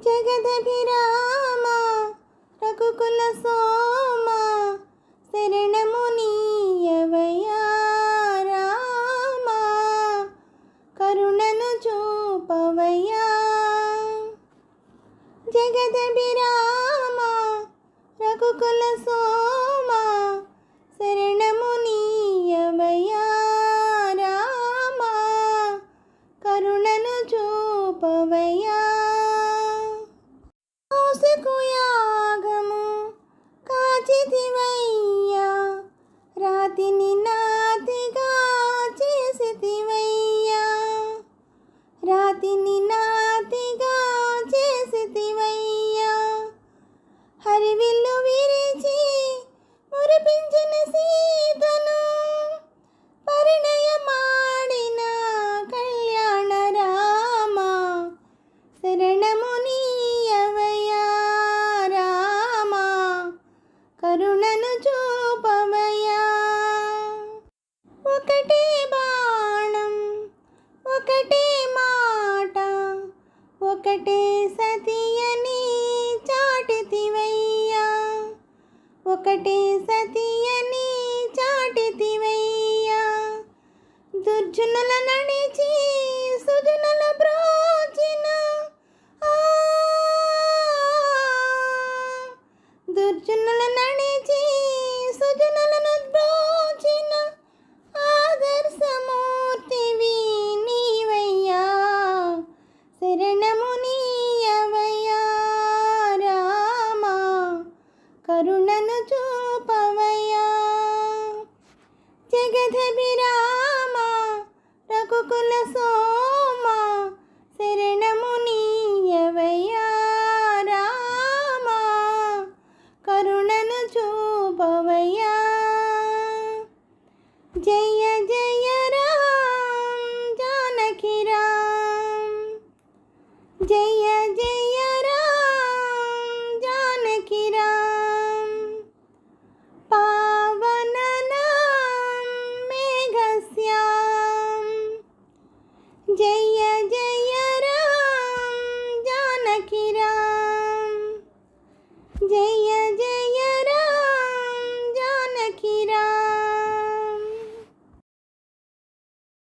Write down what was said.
జగదభిరామ రఘుకుల సోమ శరణము నీయవయ్యా రామ కరుణను చూపవయ్యా. జగదభిరామ రఘుకుల సోమ శరణము నీయవయ్యా రామ కరుణను చూపవయ్యా. యాగము కాచితివయ్యా రాతిని నాతిగా చేసితివయ్యా రాతిని నాతిగా చేసితివయ్యా. హరివిల్లు విరిచి మురిపించిన సీతను పరిణయమాడిన కళ్యాణ రామ శరణము నీయవయ్యా రామ కరుణను చూపవయ్యా. ఒకటే బాణం ఒకటే మాట ఒకటే సతియని చాటితివయ్యా ఒకటే సతియని చాటితివయ్యా. దుర్జనుల నడిచి సుజనుల బ్రోచిన దుర్జనుల నడిచి సుజనులను బ్రోచిన ఆదర్శమూర్తివి నీవయ్యా శరణము నీయవయ్యా రామ కరుణను చూపవయ్యా. జగదభిరామ రఘుకుల సోమ శరణము నీయవయ్యా రామ కరుణను చూపవయ్యా. జయ జయ రామ జానకి రామ జయ జయ రామ జానకి రామ పావన నామ మేఘశ్యామ జయ జయ రామ జానకి